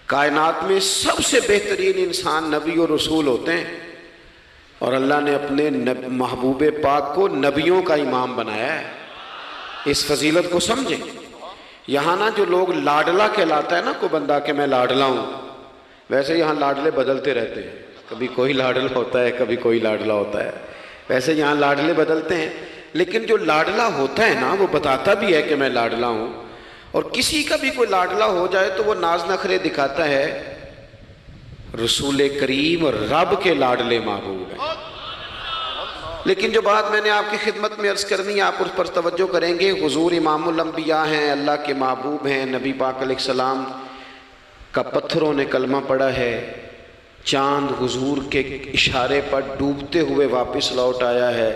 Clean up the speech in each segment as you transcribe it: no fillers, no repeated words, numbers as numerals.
کائنات میں سب سے بہترین انسان نبی اور رسول ہوتے ہیں، اور اللہ نے اپنے محبوب پاک کو نبیوں کا امام بنایا ہے۔ اس فضیلت کو سمجھیں۔ یہاں نا جو لوگ لاڈلا کہلاتا ہے نا کوئی بندہ کہ میں لاڈلا ہوں، ویسے یہاں لاڈلے بدلتے رہتے ہیں، کبھی کوئی لاڈلا ہوتا ہے کبھی کوئی لاڈلا ہوتا ہے، ویسے یہاں لاڈلے بدلتے ہیں، لیکن جو لاڈلا ہوتا ہے نا وہ بتاتا بھی ہے کہ میں لاڈلا ہوں۔ اور کسی کا بھی کوئی لاڈلا ہو جائے تو وہ ناز نخرے دکھاتا ہے، رسول کریم اور رب کے لاڈلے محبوب ہیں۔ لیکن جو بات میں نے آپ کی خدمت میں عرض کرنی ہے، آپ اس پر توجہ کریں گے۔ حضور امام الانبیاء ہیں، اللہ کے محبوب ہیں، نبی پاک علیہ السلام کا پتھروں نے کلمہ پڑھا ہے، چاند حضور کے اشارے پر ڈوبتے ہوئے واپس لوٹ آیا ہے،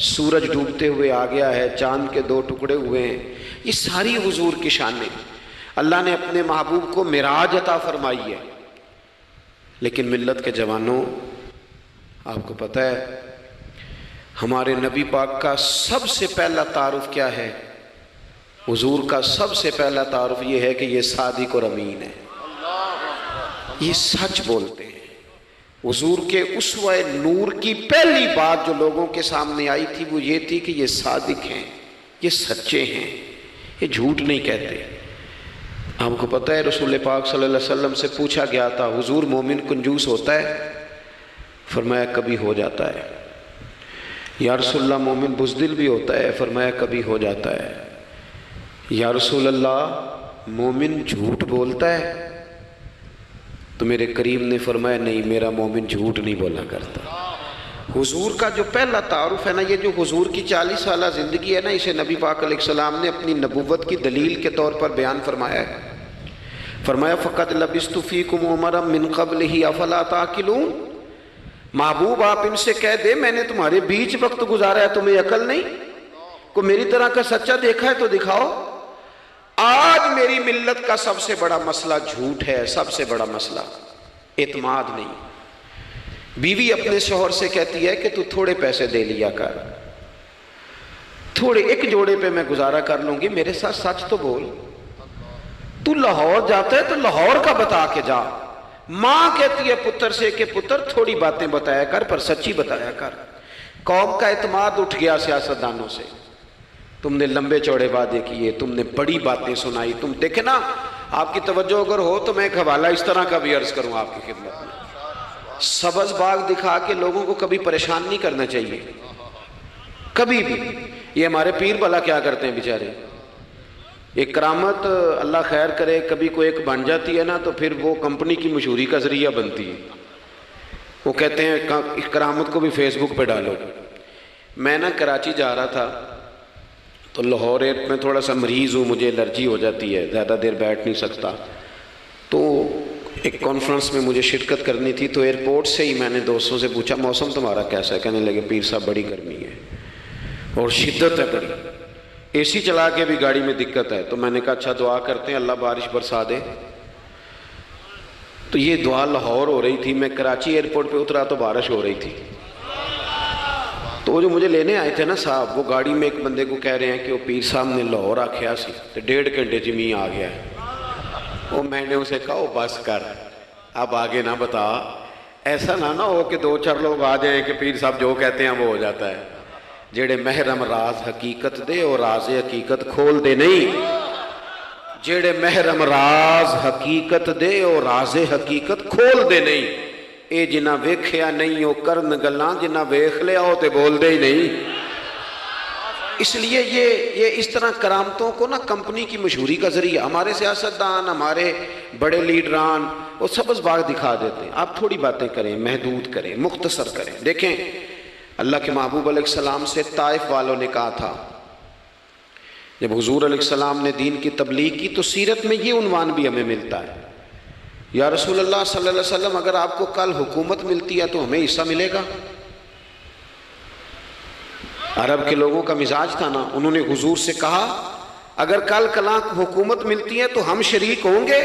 سورج ڈوبتے ہوئے آ گیا ہے، چاند کے 2 ٹکڑے ہوئے ہیں، یہ ساری حضور کی شانیں۔ اللہ نے اپنے محبوب کو معراج عطا فرمائی ہے۔ لیکن ملت کے جوانوں، آپ کو پتہ ہے ہمارے نبی پاک کا سب سے پہلا تعارف کیا ہے؟ حضور کا سب سے پہلا تعارف یہ ہے کہ یہ صادق اور امین ہے، یہ سچ بولتے ہیں۔ حضور کے اسوہ نور کی پہلی بات جو لوگوں کے سامنے آئی تھی وہ یہ تھی کہ یہ صادق ہیں، یہ سچے ہیں، یہ جھوٹ نہیں کہتے۔ آپ کو پتہ ہے رسول پاک صلی اللہ علیہ وسلم سے پوچھا گیا تھا، حضور مومن کنجوس ہوتا ہے؟ فرمایا کبھی ہو جاتا ہے۔ یا رسول اللہ مومن بزدل بھی ہوتا ہے؟ فرمایا کبھی ہو جاتا ہے۔ یا رسول اللہ مومن جھوٹ بولتا ہے؟ تو میرے کریم نے فرمایا نہیں، میرا مومن جھوٹ نہیں بولا کرتا۔ حضور کا جو پہلا تعارف ہے نا، یہ جو حضور کی 40 سالہ زندگی ہے نا، اسے نبی پاک علیہ السلام نے اپنی نبوت کی دلیل کے طور پر بیان فرمایا ہے۔ فرمایا فَقَدْ لَبِثْتُ فِيكُمْ عُمَرًا مِّن قَبْلِهِ أَفَلَا تَعْقِلُونَ۔ محبوب آپ ان سے کہہ دے میں نے تمہارے بیچ وقت گزارا ہے، تمہیں عقل نہیں؟ کوئی میری طرح کا سچا دیکھا ہے تو دکھاؤ۔ آج میری ملت کا سب سے بڑا مسئلہ جھوٹ ہے، سب سے بڑا مسئلہ اعتماد نہیں۔ بیوی اپنے شوہر سے کہتی ہے کہ تو تھوڑے پیسے دے لیا کر، تھوڑے ایک جوڑے پہ میں گزارا کر لوں گی، میرے ساتھ سچ تو بول۔ تو لاہور جاتا ہے تو لاہور کا بتا کے جا۔ ماں کہتی ہے پتر سے کہ پتر تھوڑی باتیں بتایا کر پر سچی بتایا کر۔ قوم کا اعتماد اٹھ گیا سیاستدانوں سے، تم نے لمبے چوڑے وعدے کیے، تم نے بڑی باتیں سنائی۔ تم دیکھیں نا، آپ کی توجہ اگر ہو تو میں ایک حوالہ اس طرح کا بھی عرض کروں آپ کی خدمت میں۔ سبز باغ دکھا کے لوگوں کو کبھی پریشان نہیں کرنا چاہیے، کبھی بھی۔ یہ ہمارے پیر بھلا کیا کرتے ہیں بیچارے، ایک کرامت اللہ خیر کرے کبھی کوئی ایک بن جاتی ہے نا تو پھر وہ کمپنی کی مشہوری کا ذریعہ بنتی ہے۔ وہ کہتے ہیں اس کرامت کو بھی فیس بک پہ ڈالو۔ میں نا کراچی جا رہا تھا تو لاہور میں تھوڑا سا مریض ہوں، مجھے الرجی ہو جاتی ہے، زیادہ دیر بیٹھ نہیں سکتا، تو ایک کانفرنس میں مجھے شرکت کرنی تھی۔ تو ایئرپورٹ سے ہی میں نے دوستوں سے پوچھا موسم تمہارا کیسا ہے؟ کہنے لگے پیر صاحب بڑی گرمی ہے اور شدت ہے بڑی، اے سی چلا کے بھی گاڑی میں دقت ہے۔ تو میں نے کہا اچھا دعا کرتے ہیں اللہ بارش برسا دے۔ تو یہ دعا لاہور ہو رہی تھی، میں کراچی ایئرپورٹ پہ اترا تو بارش ہو رہی تھی۔ تو وہ جو مجھے لینے آئے تھے نا صاحب، وہ گاڑی میں ایک بندے کو کہہ رہے ہیں کہ وہ پیر صاحب نے لاہور آکھیا سی تو 1.5 گھنٹے جمی آ گیا ہے۔ وہ میں نے اسے کہا بس کر، اب آگے نہ بتا، ایسا نہ ہو کہ 2-4 لوگ آ جائیں کہ پیر صاحب جو کہتے ہیں وہ ہو جاتا ہے۔ جڑے محرم راز حقیقت دے اور راز حقیقت کھول دے نہیں، جڑے محرم راز حقیقت دے اور راز حقیقت کھول دے نہیں، اے جنہ ویکھیا نہیں او کرن گلاں، جنہ ویکھ لیا ہو تے بول دے ہی نہیں۔ اس لیے یہ اس طرح کرامتوں کو نا کمپنی کی مشہوری کا ذریعہ، ہمارے سیاستدان، ہمارے بڑے لیڈران وہ سبز باغ دکھا دیتے ہیں۔ آپ تھوڑی باتیں کریں، محدود کریں، مختصر کریں۔ دیکھیں اللہ کے محبوب علیہ السلام سے طائف والوں نے کہا تھا، جب حضور علیہ السلام نے دین کی تبلیغ کی تو سیرت میں یہ عنوان بھی ہمیں ملتا ہے، یا رسول اللہ صلی اللہ علیہ وسلم اگر آپ کو کل حکومت ملتی ہے تو ہمیں حصہ ملے گا؟ عرب کے لوگوں کا مزاج تھا نا، انہوں نے حضور سے کہا اگر کل کلاں حکومت ملتی ہے تو ہم شریک ہوں گے؟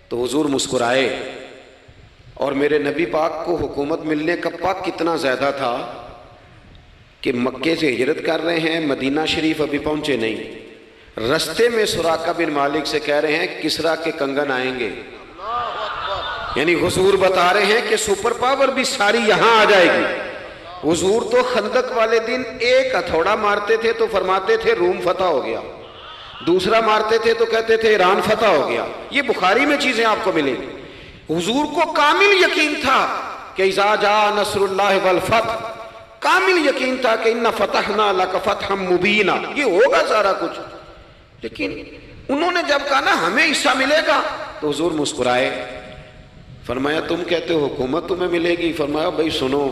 تو حضور مسکرائے، اور میرے نبی پاک کو حکومت ملنے کا پاک کتنا زیادہ تھا کہ مکے سے ہجرت کر رہے ہیں، مدینہ شریف ابھی پہنچے نہیں، رستے میں سراقہ بن مالک سے کہہ رہے ہیں کسریٰ کے کنگن آئیں گے، یعنی حضور بتا رہے ہیں کہ سپر پاور بھی ساری یہاں آ جائے گی۔ حضور تو خندق والے دن ایک ہتھوڑا مارتے تھے تو فرماتے تھے روم فتح ہو گیا، دوسرا مارتے تھے تو کہتے تھے ایران فتح ہو گیا۔ یہ بخاری میں چیزیں آپ کو ملیں گی۔ حضور کو کامل یقین تھا کہ اذا جاء نصر اللہ والفتح، کامل یقین تھا کہ ان فتحنا لک فتحا مبینا، یہ ہوگا سارا کچھ۔ لیکن انہوں نے جب کہا نا ہمیں حصہ ملے گا تو حضور مسکرائے، فرمایا تم کہتے ہو حکومت تمہیں ملے گی، فرمایا بھائی سنو،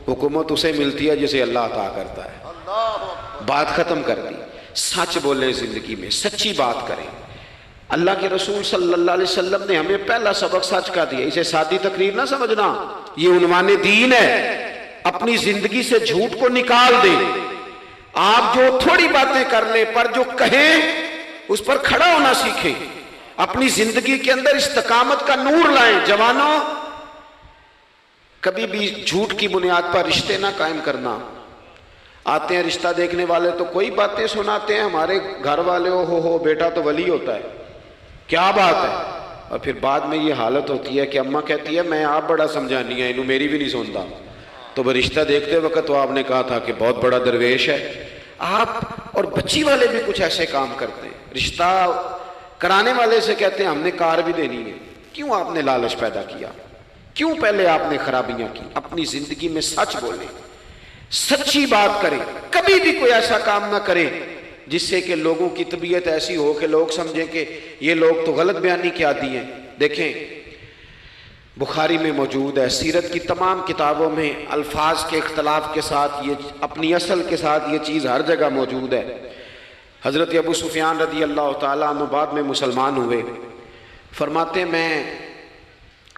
حکومت اسے ملتی ہے جسے اللہ عطا کرتا ہے۔ بات ختم کر دی۔ سچ بولیں زندگی میں، سچی بات کریں۔ اللہ کے رسول صلی اللہ علیہ وسلم نے ہمیں پہلا سبق سچ کا دیا۔ اسے سادی تقریر نہ سمجھنا، یہ عنوان دین ہے۔ اپنی زندگی سے جھوٹ کو نکال دیں۔ آپ جو تھوڑی باتیں کر لیں پر جو کہیں اس پر کھڑا ہونا سیکھیں۔ اپنی زندگی کے اندر استقامت کا نور لائیں۔ جوانوں، کبھی بھی جھوٹ کی بنیاد پر رشتے نہ قائم کرنا۔ آتے ہیں رشتہ دیکھنے والے تو کوئی باتیں سناتے ہیں، ہمارے گھر والے ہو بیٹا تو ولی ہوتا ہے، کیا بات ہے؟ اور پھر بعد میں یہ حالت ہوتی ہے کہ اماں کہتی ہے میں آپ بڑا سمجھانی ہے، انہوں میری بھی نہیں سنتا۔ تو وہ رشتہ دیکھتے وقت تو آپ نے کہا تھا کہ بہت بڑا درویش ہے۔ آپ اور بچی والے بھی کچھ ایسے کام کرتے ہیں، رشتہ کرانے والے سے کہتے ہیں ہم نے کار بھی دینی ہے۔ کیوں آپ نے لالچ پیدا کیا؟ کیوں پہلے آپ نے خرابیاں کی؟ اپنی زندگی میں سچ بولیں، سچی بات کریں۔ کبھی بھی کوئی ایسا کام نہ کریں جس سے کہ لوگوں کی طبیعت ایسی ہو کہ لوگ سمجھیں کہ یہ لوگ تو غلط بیانی کے عادی ہیں۔ دیکھیں بخاری میں موجود ہے، سیرت کی تمام کتابوں میں الفاظ کے اختلاف کے ساتھ یہ اپنی اصل کے ساتھ یہ چیز ہر جگہ موجود ہے۔ حضرت ابو سفیان رضی اللہ تعالیٰ عنہ بعد میں مسلمان ہوئے، فرماتے ہیں میں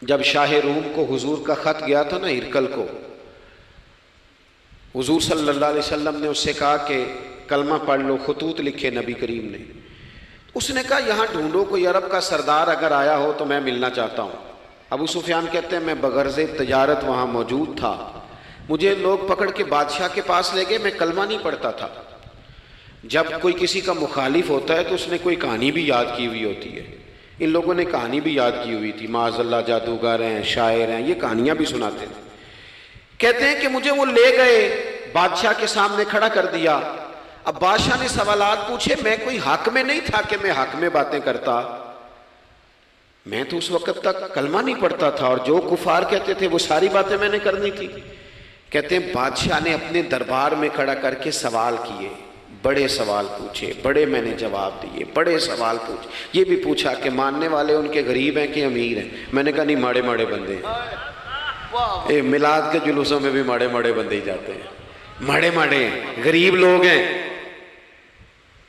جب شاہ روم کو حضور کا خط گیا تھا نا ہرقل کو، حضور صلی اللہ علیہ وسلم نے اس سے کہا کہ کلمہ پڑھ لو، خطوط لکھے نبی کریم نے۔ اس نے کہا یہاں ڈھونڈو کوئی عرب کا سردار اگر آیا ہو تو میں ملنا چاہتا ہوں۔ ابو سفیان کہتے ہیں میں بغرض تجارت وہاں موجود تھا، مجھے لوگ پکڑ کے بادشاہ کے پاس لے گئے، میں کلمہ نہیں پڑھتا تھا۔ جب کوئی کسی کا مخالف ہوتا ہے تو اس نے کوئی کہانی بھی یاد کی ہوئی ہوتی ہے۔ ان لوگوں نے کہانی بھی یاد کی ہوئی تھی، معاذ اللہ جادوگر ہیں، شاعر ہیں، یہ کہانیاں بھی سناتے تھے۔ کہتے ہیں کہ مجھے وہ لے گئے، بادشاہ کے سامنے کھڑا کر دیا۔ اب بادشاہ نے سوالات پوچھے، میں کوئی حق میں نہیں تھا کہ میں حق میں باتیں کرتا، میں تو اس وقت تک کلمہ نہیں پڑھتا تھا اور جو کفار کہتے تھے وہ ساری باتیں میں نے کرنی تھی۔ کہتے ہیں بادشاہ نے اپنے دربار میں کھڑا کر کے سوال کیے، بڑے سوال پوچھے، بڑے میں نے جواب دیے، بڑے سوال پوچھے۔ یہ بھی پوچھا کہ ماننے والے ان کے غریب ہیں کہ امیر ہیں؟ میں نے کہا نہیں، ماڑے ماڑے بندے ہیں۔ میلاد کے جلوسوں میں بھی ماڑے ماڑے بندے ہی جاتے ہیں، ماڑے ماڑے ہیں، غریب لوگ ہیں۔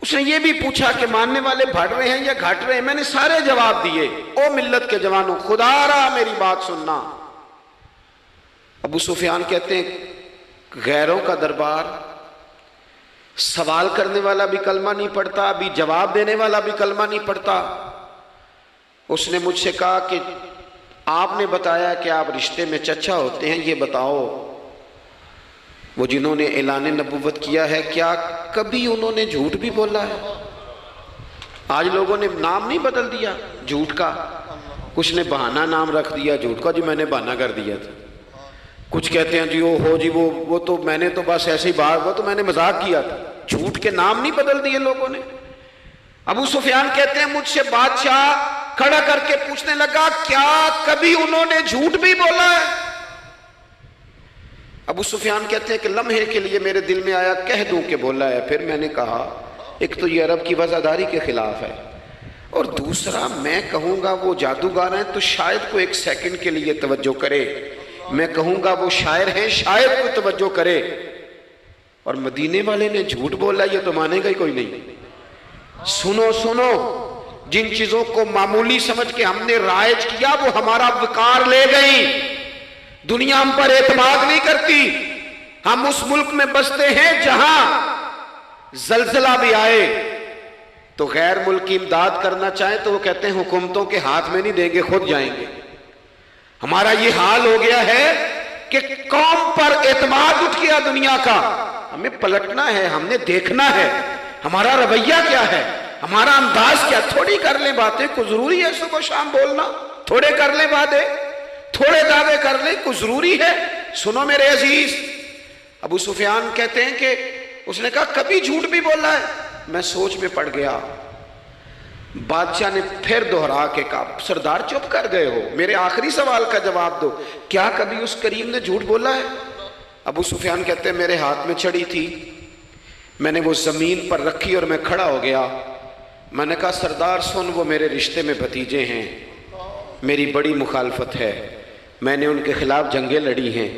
اس نے یہ بھی پوچھا کہ ماننے والے بڑھ رہے ہیں یا گھٹ رہے ہیں؟ میں نے سارے جواب دیے۔ او ملت کے جوانوں، خدا را میری بات سننا۔ ابو سفیان کہتے ہیں غیروں کا دربار، سوال کرنے والا بھی کلمہ نہیں پڑھتا، ابھی جواب دینے والا بھی کلمہ نہیں پڑھتا۔ اس نے مجھ سے کہا کہ آپ نے بتایا کہ آپ رشتے میں چچا ہوتے ہیں، یہ بتاؤ وہ جنہوں نے اعلان نبوت کیا ہے کیا کبھی انہوں نے جھوٹ بھی بولا ہے؟ آج لوگوں نے نام نہیں بدل دیا جھوٹ کا، کچھ نے بہانہ نام رکھ دیا جھوٹ کا، جی میں نے بہانہ کر دیا تھا۔ کچھ کہتے ہیں جی جی وہ تو میں نے تو بس ایسی بات، وہ تو میں نے مذاق کیا تھا۔ جھوٹ کے نام نہیں بدل دیے لوگوں نے۔ ابو سفیان کہتے ہیں مجھ سے بادشاہ کھڑا کر کے پوچھنے لگا کیا کبھی انہوں نے جھوٹ بھی بولا ہے؟ ابو سفیان کہتے ہیں کہ لمحے کے لیے میرے دل میں آیا کہہ دوں کہ بولا ہے۔ پھر میں نے کہا ایک تو یہ عرب کی وفاداری کے خلاف ہے، اور دوسرا میں کہوں گا وہ جادوگر ہیں تو شاید کو ایک سیکنڈ کے لیے توجہ کرے، میں کہوں گا وہ شاعر ہیں شاید کو توجہ کرے، اور مدینے والے نے جھوٹ بولا یہ تو مانے گا ہی کوئی نہیں۔ سنو سنو، جن چیزوں کو معمولی سمجھ کے ہم نے رائج کیا وہ ہمارا وقار لے گئی۔ دنیا ہم پر اعتماد نہیں کرتی۔ ہم اس ملک میں بستے ہیں جہاں زلزلہ بھی آئے تو غیر ملکی امداد کرنا چاہیں تو وہ کہتے ہیں حکومتوں کے ہاتھ میں نہیں دیں گے، خود جائیں گے۔ ہمارا یہ حال ہو گیا ہے کہ قوم پر اعتماد اٹھ گیا دنیا کا۔ ہمیں پلٹنا ہے، ہم نے دیکھنا ہے ہمارا رویہ کیا ہے، ہمارا انداز کیا۔ تھوڑی کر لیں باتیں کو ضروری ہے صبح شام بولنا، تھوڑے کر لیں باتیں۔ تھوڑے دعوے کر لیں کوئی ضروری ہے؟ سنو میرے عزیز، ابو سفیان کہتے ہیں کہ اس نے کہا کبھی جھوٹ بھی بولا ہے؟ میں سوچ میں پڑ گیا۔ بادشاہ نے پھر دوہرا کے کہا سردار چپ کر گئے ہو، میرے آخری سوال کا جواب دو، کیا کبھی اس کریم نے جھوٹ بولا ہے؟ ابو سفیان کہتے ہیں میرے ہاتھ میں چھڑی تھی، میں نے وہ زمین پر رکھی اور میں کھڑا ہو گیا، میں نے کہا سردار سن، وہ میرے رشتے میں بھتیجے ہیں، میری بڑی مخالفت ہے، میں نے ان کے خلاف جنگیں لڑی ہیں،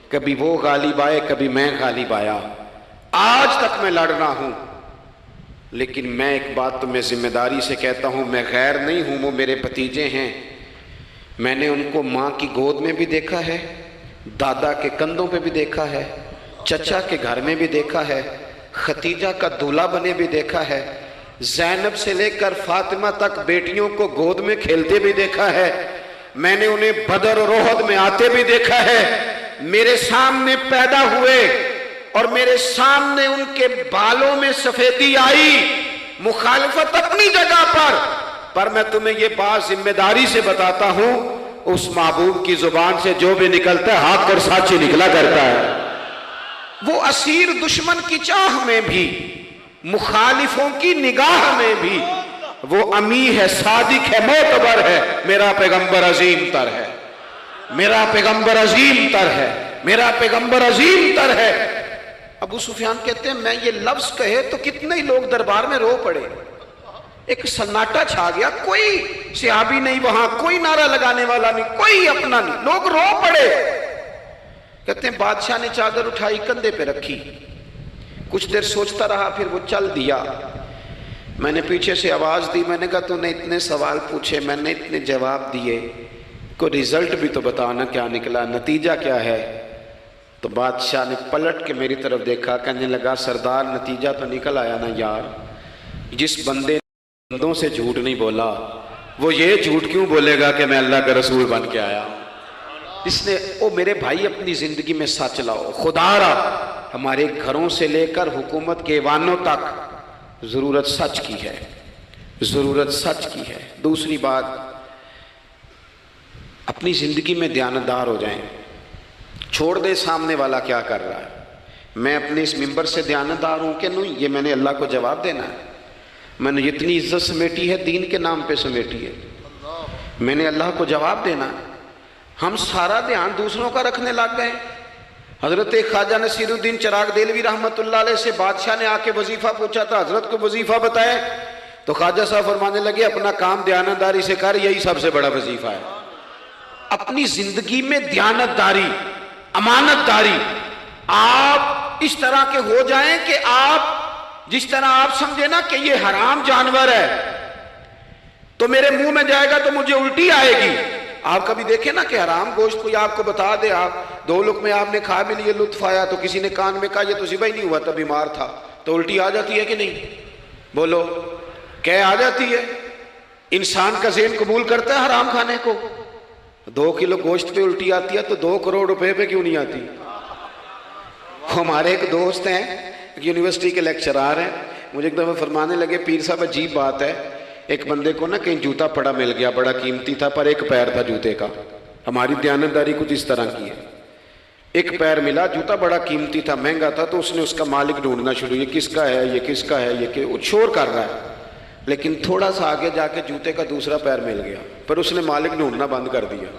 کبھی وہ غالب آئے کبھی میں غالب آیا، آج تک میں لڑ رہا ہوں، لیکن میں ایک بات تمہیں ذمہ داری سے کہتا ہوں، میں غیر نہیں ہوں، وہ میرے بھتیجے ہیں، میں نے ان کو ماں کی گود میں بھی دیکھا ہے، دادا کے کندھوں پہ بھی دیکھا ہے، چچا کے گھر میں بھی دیکھا ہے، ختیجہ کا دولہا بنے بھی دیکھا ہے، زینب سے لے کر فاطمہ تک بیٹیوں کو گود میں کھیلتے بھی دیکھا ہے، میں نے انہیں بدر اور احد میں آتے بھی دیکھا ہے، میرے سامنے پیدا ہوئے اور میرے سامنے ان کے بالوں میں سفیدی آئی، مخالفت اپنی جگہ پر میں تمہیں یہ بات ذمہ داری سے بتاتا ہوں، اس محبوب کی زبان سے جو بھی نکلتا ہے حق اور سچ ہی نکلا کرتا ہے۔ وہ اسیر دشمن کی چاہ میں بھی، مخالفوں کی نگاہ میں بھی وہ امی ہے، صادق ہے، معتبر ہے، میرا پیغمبر عظیم تر ہے، میرا پیغمبر عظیم تر ہے، میرا پیغمبر عظیم تر ہے۔ ابو سفیان کہتے ہیں میں یہ لفظ کہے تو کتنے ہی لوگ دربار میں رو پڑے، ایک سناٹا چھا گیا، کوئی صحابی نہیں وہاں، کوئی نعرہ لگانے والا نہیں، کوئی اپنا نہیں، لوگ رو پڑے۔ کہتے ہیں بادشاہ نے چادر اٹھائی کندھے پہ رکھی، کچھ دیر سوچتا رہا، پھر وہ چل دیا۔ میں نے پیچھے سے آواز دی، میں نے کہا تو نے اتنے سوال پوچھے، میں نے اتنے جواب دیے، کوئی رزلٹ بھی تو بتانا کیا نکلا، نتیجہ کیا ہے؟ تو بادشاہ نے پلٹ کے میری طرف دیکھا، کہنے لگا سردار نتیجہ تو نکل آیا نا یار، جس بندے نے بندوں سے جھوٹ نہیں بولا وہ یہ جھوٹ کیوں بولے گا کہ میں اللہ کا رسول بن کے آیا؟ اس نے او میرے بھائی اپنی زندگی میں سچ لاؤ، خدا را ہمارے گھروں سے لے کر حکومت کے ایوانوں تک ضرورت سچ کی ہے، ضرورت سچ کی ہے۔ دوسری بات، اپنی زندگی میں دیانتدار ہو جائیں، چھوڑ دے سامنے والا کیا کر رہا ہے، میں اپنے اس ممبر سے دیانتدار ہوں کہ نہیں، یہ میں نے اللہ کو جواب دینا ہے، میں نے اتنی عزت سمیٹی ہے دین کے نام پہ سمیٹی ہے، میں نے اللہ کو جواب دینا ہے۔ ہم سارا دھیان دوسروں کا رکھنے لگ گئے۔ حضرت خواجہ نصیر الدین چراغ دہلوی رحمۃ اللہ علیہ سے بادشاہ نے آ کے وظیفہ پوچھا تھا، حضرت کو وظیفہ بتائے، تو خواجہ صاحب فرمانے لگے اپنا کام دیانتداری سے کر، یہی سب سے بڑا وظیفہ ہے۔ اپنی زندگی میں دیانتداری، امانت داری، آپ اس طرح کے ہو جائیں کہ آپ جس طرح آپ سمجھے نا کہ یہ حرام جانور ہے تو میرے منہ میں جائے گا تو مجھے الٹی آئے گی۔ آپ کبھی دیکھیں نا کہ حرام گوشت کوئی آپ کو بتا دے، آپ دو لقمے آپ نے کھا بھی لیے، لطف آیا، تو کسی نے کان میں کہا یہ تو ذبح ہی نہیں ہوا تھا، بیمار تھا، تو الٹی آ جاتی ہے کہ نہیں؟ بولو، کہہ آ جاتی ہے؟ انسان کا ذہن قبول کرتا ہے حرام کھانے کو؟ 2 کلو گوشت پہ الٹی آتی ہے تو 2 کروڑ روپے پہ کیوں نہیں آتی؟ ہمارے ایک دوست ہیں، یونیورسٹی کے لیکچرار ہیں، مجھے ایک دفعہ فرمانے لگے پیر صاحب عجیب بات ہے، ایک بندے کو نا کہیں جوتا پڑا مل گیا، بڑا قیمتی تھا پر ایک پیر تھا جوتے کا، ہماری دیانتداری کچھ اس طرح کی ہے، ایک پیر ملا، جوتا بڑا قیمتی تھا، مہنگا تھا، تو اس نے اس کا مالک ڈھونڈنا شروع، یہ کس کا ہے، یہ کس کا ہے، یہ کہ وہ شور کر رہا ہے، لیکن تھوڑا سا آگے جا کے جوتے کا دوسرا پیر مل گیا، پر اس نے مالک ڈھونڈنا بند کر دیا،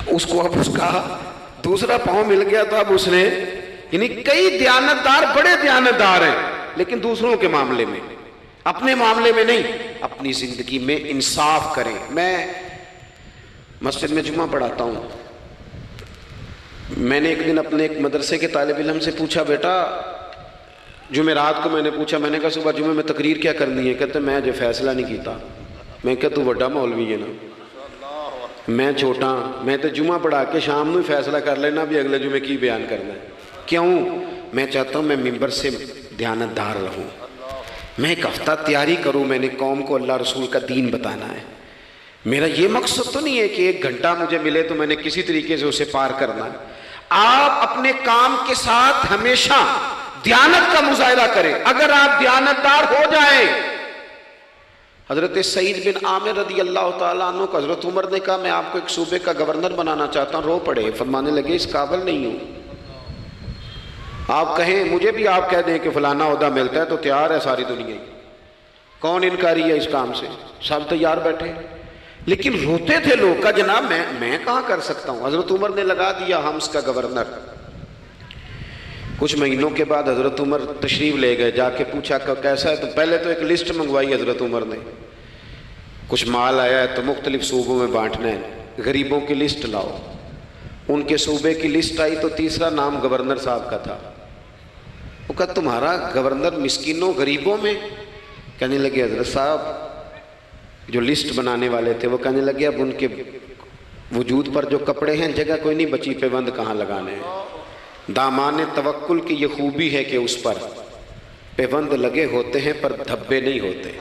اس کو اب اس کا دوسرا پاؤں مل گیا تو اب اس نے، یعنی کئی دیانتدار بڑے دیانتدار ہیں لیکن دوسروں کے معاملے میں، اپنے معاملے میں نہیں، اپنی زندگی میں انصاف کریں۔ میں مسجد میں جمعہ پڑھاتا ہوں، میں نے ایک دن اپنے ایک مدرسے کے طالب علم سے پوچھا، بیٹا جمعرات کو میں نے پوچھا، میں نے کہا صبح جمعہ میں تقریر کیا کرنی ہے؟ کہتے میں جو فیصلہ نہیں کیتا، میں کہا تو بڑا مولوی ہے نا، میں چھوٹا، میں تو جمعہ پڑھا کے شام میں فیصلہ کر لینا بھی اگلے جمعے کی بیان کرنا ہے۔ کیوں؟ میں چاہتا ہوں میں ممبر سے دیانتدار رہوں، میں ایک ہفتہ تیاری کروں، میں نے قوم کو اللہ رسول کا دین بتانا ہے، میرا یہ مقصد تو نہیں ہے کہ 1 گھنٹہ مجھے ملے تو میں نے کسی طریقے سے اسے پار کرنا ہے۔ آپ اپنے کام کے ساتھ ہمیشہ دیانت کا مظاہرہ کریں، اگر آپ دیانتدار ہو جائیں حضرت سعید بن عامر رضی اللہ تعالیٰ عنہ کو حضرت عمر نے کہا میں آپ کو ایک صوبے کا گورنر بنانا چاہتا ہوں، رو پڑے، فرمانے لگے اس قابل نہیں ہوں، آپ کہیں مجھے بھی آپ کہہ دیں کہ فلانا عہدہ ملتا ہے تو تیار ہے ساری دنیا ہی، کون انکاری ہے اس کام سے، سب تیار بیٹھے، لیکن روتے تھے لوگ کا جناب میں کہاں کر سکتا ہوں۔ حضرت عمر نے لگا دیا حمص کا گورنر۔ کچھ مہینوں کے بعد حضرت عمر تشریف لے گئے، جا کے پوچھا کہ کیسا ہے، تو پہلے تو ایک لسٹ منگوائی حضرت عمر نے، کچھ مال آیا ہے تو مختلف صوبوں میں بانٹنا ہے، غریبوں کی لسٹ لاؤ۔ ان کے صوبے کی لسٹ آئی تو تیسرا نام گورنر صاحب کا تھا۔ وہ کہا تمہارا گورنر مسکینوں غریبوں میں؟ کہنے لگے حضرت صاحب جو لسٹ بنانے والے تھے وہ کہنے لگے اب ان کے وجود پر جو کپڑے ہیں جگہ کوئی نہیں بچی، پیوند کہاں لگانے ہیں۔ دامان توکل کی یہ خوبی ہے کہ اس پر پیوند لگے ہوتے ہیں پر دھبے نہیں ہوتے،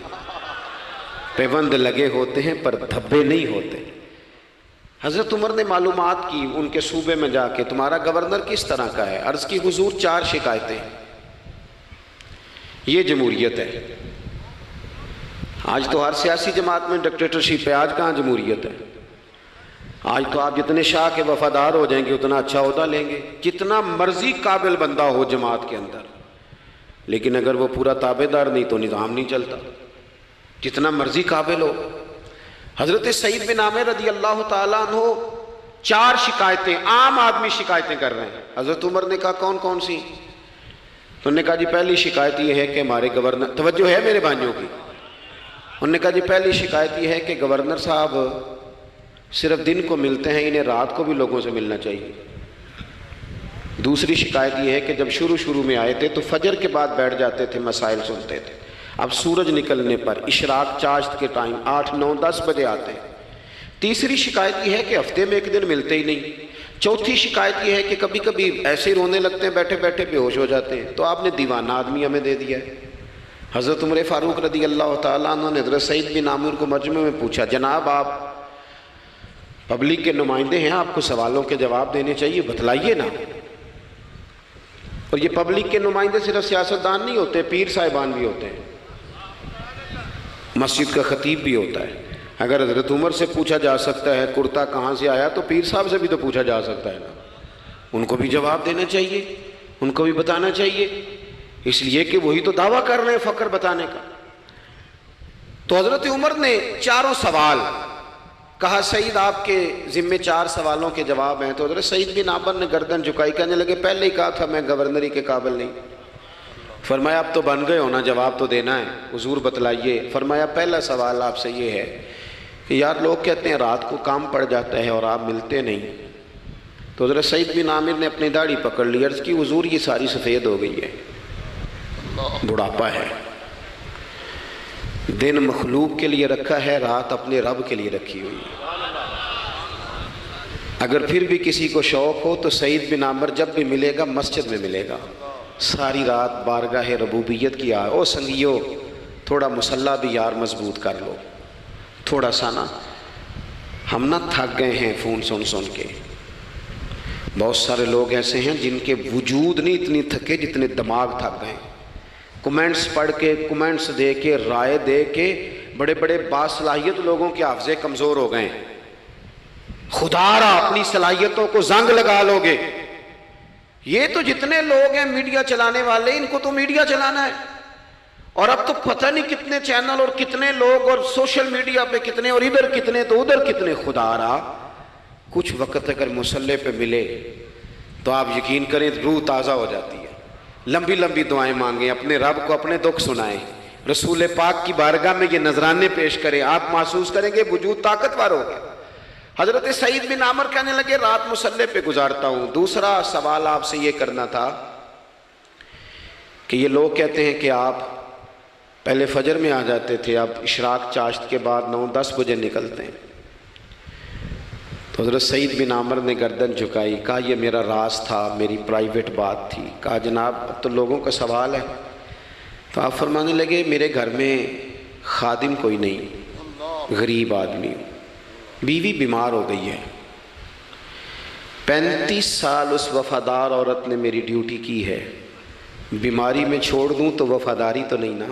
پیوند لگے ہوتے ہیں پر دھبے نہیں ہوتے۔ حضرت عمر نے معلومات کی ان کے صوبے میں جا کے، تمہارا گورنر کس طرح کا ہے؟ عرض کی حضور 4 شکایتیں۔ یہ جمہوریت ہے؟ آج تو ہر سیاسی جماعت میں ڈکٹیٹرشپ ہے، آج کہاں جمہوریت ہے؟ آج تو آپ جتنے شاہ کے وفادار ہو جائیں گے اتنا اچھا عہدہ لیں گے، جتنا مرضی قابل بندہ ہو جماعت کے اندر، لیکن اگر وہ پورا تابع دار نہیں تو نظام نہیں چلتا، جتنا مرضی قابل ہو۔ حضرت سعید بن عامر رضی اللہ تعالیٰ عنہ 4 شکایتیں، عام آدمی شکایتیں کر رہے ہیں۔ حضرت عمر نے کہا کون کون سی؟ تو انہوں نے کہا جی پہلی شکایت یہ ہے کہ ہمارے گورنر، توجہ ہے میرے بھائیوں کی، انہوں نے کہا جی پہلی شکایت یہ ہے کہ گورنر صاحب صرف دن کو ملتے ہیں، انہیں رات کو بھی لوگوں سے ملنا چاہیے۔ دوسری شکایت یہ ہے کہ جب شروع میں آئے تھے تو فجر کے بعد بیٹھ جاتے تھے، مسائل سنتے تھے، اب سورج نکلنے پر اشراق چاشت کے ٹائم 8، 9، 10 بجے آتے ہیں۔ تیسری شکایت یہ ہے کہ ہفتے میں 1 دن ملتے ہی نہیں۔ چوتھی شکایت یہ ہے کہ کبھی کبھی ایسے ہی رونے لگتے ہیں، بیٹھے بیٹھے بے ہوش ہو جاتے ہیں، تو آپ نے دیوانہ آدمی ہمیں دے دیا ہے۔ حضرت عمر فاروق رضی اللہ تعالیٰ عنہ نے حضرت سعید بن عامر کو مجمع میں پوچھا جناب آپ پبلک کے نمائندے ہیں، آپ کو سوالوں کے جواب دینے چاہیے، بتلائیے نا۔ اور یہ پبلک کے نمائندے صرف سیاستدان نہیں ہوتے، پیر صاحبان بھی ہوتے ہیں، مسجد کا خطیب بھی ہوتا ہے۔ اگر حضرت عمر سے پوچھا جا سکتا ہے کرتا کہاں سے آیا تو پیر صاحب سے بھی تو پوچھا جا سکتا ہے نا، ان کو بھی جواب دینا چاہیے، ان کو بھی بتانا چاہیے، اس لیے کہ وہی تو دعویٰ کر رہے ہیں فقر بتانے کا۔ تو حضرت عمر نے 4 سوال کہا سعید آپ کے ذمے 4 سوالوں کے جواب ہیں، تو حضرت سعید بن عامر نے گردن جھکائی، کہنے لگے پہلے ہی کہا تھا میں گورنری کے قابل نہیں۔ فرمایا اب تو بن گئے ہونا، جواب تو دینا ہے، حضور بتلائیے۔ فرمایا پہلا سوال آپ سے یہ ہے کہ یار لوگ کہتے ہیں رات کو کام پڑ جاتا ہے اور آپ ملتے نہیں۔ تو حضرت سعید بن عامر نے اپنی داڑھی پکڑ لی، عرض کی حضور یہ ساری سفید ہو گئی ہے، بڑھاپا ہے، دن مخلوق کے لیے رکھا ہے، رات اپنے رب کے لیے رکھی ہوئی ہے۔ اگر پھر بھی کسی کو شوق ہو تو سعید بن عامر جب بھی ملے گا مسجد میں ملے گا، ساری رات بارگاہ ربوبیت کی او سنگیو تھوڑا مسلح بھی یار مضبوط کر لو، تھوڑا سا نا، ہم نہ تھک گئے ہیں فون سن کے۔ بہت سارے لوگ ایسے ہیں جن کے وجود نہیں اتنی تھکے جتنے دماغ تھک گئے، کمنٹس پڑھ کے، کمنٹس دے کے، رائے دے کے، بڑے بڑے باصلاحیت لوگوں کے حافظے کمزور ہو گئے۔ خدا را اپنی صلاحیتوں کو زنگ لگا لو گے۔ یہ تو جتنے لوگ ہیں میڈیا چلانے والے، ان کو تو میڈیا چلانا ہے، اور اب تو پتہ نہیں کتنے چینل اور کتنے لوگ اور سوشل میڈیا پہ کتنے، اور ادھر کتنے تو ادھر کتنے۔ خدا را کچھ وقت اگر مسلح پہ ملے تو آپ یقین کریں روح تازہ ہو جاتی ہے۔ لمبی لمبی دعائیں مانگیں، اپنے رب کو اپنے دکھ سنائیں، رسول پاک کی بارگاہ میں یہ نذرانے پیش کریں، آپ محسوس کریں گے وجود طاقتور ہوگا۔ حضرت سعید بن عامر کہنے لگے رات مسلح پہ گزارتا ہوں۔ دوسرا سوال آپ سے یہ کرنا تھا کہ یہ لوگ کہتے ہیں کہ آپ پہلے فجر میں آ جاتے تھے، اب اشراق چاشت کے بعد 9-10 بجے نکلتے ہیں۔ تو حضرت سعید بن عامر نے گردن جھکائی، کہا یہ میرا راز تھا، میری پرائیویٹ بات تھی۔ کہا جناب اب تو لوگوں کا سوال ہے۔ تو آپ فرمانے لگے میرے گھر میں خادم کوئی نہیں، غریب آدمی، بیوی بیمار ہو گئی ہے، 35 سال اس وفادار عورت نے میری ڈیوٹی کی ہے، بیماری میں چھوڑ دوں تو وفاداری تو نہیں نا۔